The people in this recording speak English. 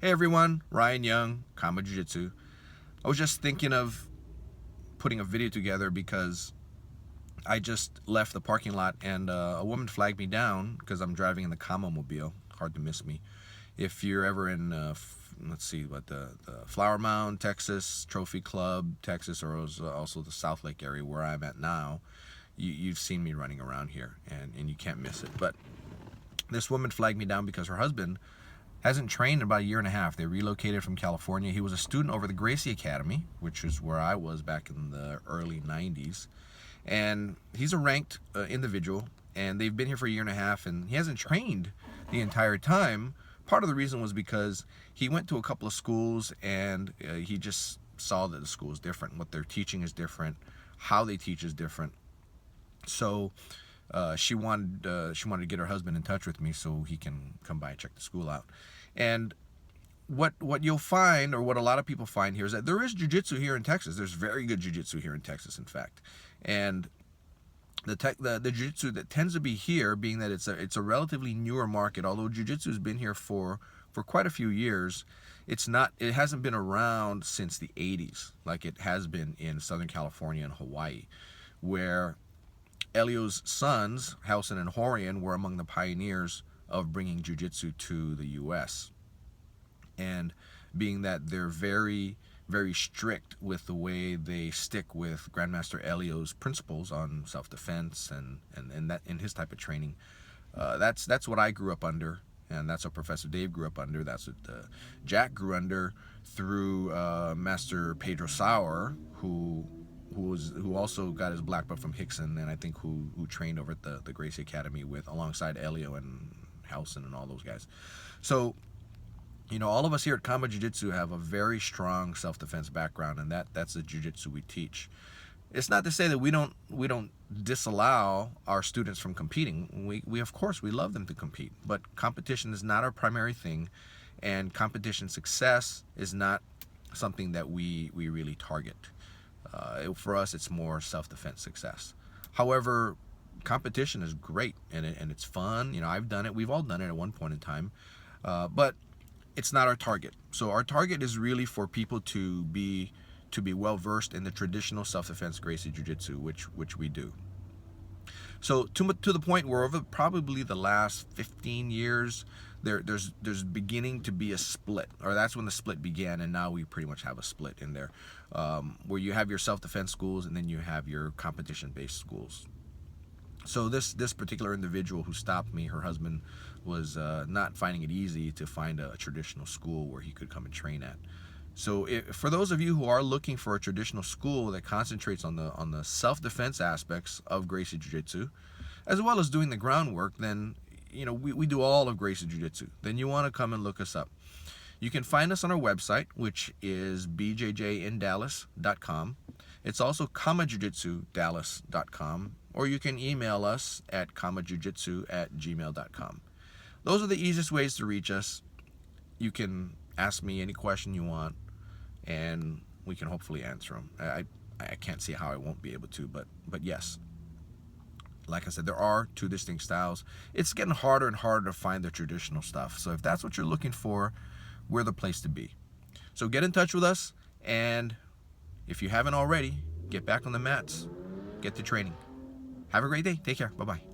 Hey everyone, Ryan Young, KamaJiuJitsu. I was just thinking of putting a video together because I just left the parking lot and a woman flagged me down because I'm driving in the KamaMobile. Hard to miss me. If you're ever in, let's see, the Flower Mound, Texas, Trophy Club, Texas, or also the South Lake area where I'm at now, you've seen me running around here and you can't miss it. But this woman flagged me down because her husband hasn't trained in about a year and a half. They relocated from California. He was a student over the Gracie Academy, which is where I was back in the early 90s. And he's a ranked individual, and they've been here for a year and a half, and he hasn't trained the entire time. Part of the reason was because he went to a couple of schools, and he just saw that the school is different. What they're teaching is different. How they teach is different. So she wanted to get her husband in touch with me so he can come by and check the school out. And what you'll find, or what a lot of people find here, is that there is jiu-jitsu here in Texas. There's very good jiu-jitsu here in Texas, in fact. And the jiu-jitsu that tends to be here, being that it's a relatively newer market, although jiu-jitsu has been here for quite a few years, it hasn't been around since the 80s like it has been in Southern California and Hawaii, where Elio's sons, Halson and Horian, were among the pioneers of bringing jiu-jitsu to the U.S. And being that they're very, very strict with the way they stick with Grandmaster Elio's principles on self-defense and that in his type of training, that's what I grew up under, and that's what Professor Dave grew up under. That's what Jack grew under through Master Pedro Sauer, who also got his black belt from Rickson, and I think who trained over at the Gracie Academy alongside Elio and Halson and all those guys. So, all of us here at KamaJiuJitsu have a very strong self-defense background, and that's the jiu-jitsu we teach. It's not to say that we don't disallow our students from competing. We of course we love them to compete, but competition is not our primary thing, and competition success is not something that we really target. For us, it's more self-defense success. However, competition is great and it's fun. I've done it. We've all done it at one point in time, but it's not our target. So our target is really for people to be well versed in the traditional self-defense Gracie Jiu-Jitsu, which we do. So to the point where over probably the last 15 years, there's beginning to be a split, or that's when the split began, and now we pretty much have a split in there, where you have your self-defense schools and then you have your competition-based schools. So this particular individual who stopped me, her husband was not finding it easy to find a traditional school where he could come and train at. So for those of you who are looking for a traditional school that concentrates on the self-defense aspects of Gracie Jiu-Jitsu, as well as doing the groundwork, then we do all of Gracie Jiu-Jitsu. Then you want to come and look us up. You can find us on our website, which is bjjindallas.com. It's also KamaJiuJitsuDallas.com, or you can email us at KamaJiuJitsu@gmail.com. Those are the easiest ways to reach us. You can ask me any question you want, and we can hopefully answer them. I can't see how I won't be able to, but yes. Like I said, there are two distinct styles. It's getting harder and harder to find the traditional stuff. So if that's what you're looking for, we're the place to be. So get in touch with us, and if you haven't already, get back on the mats. Get to training. Have a great day. Take care. Bye-bye.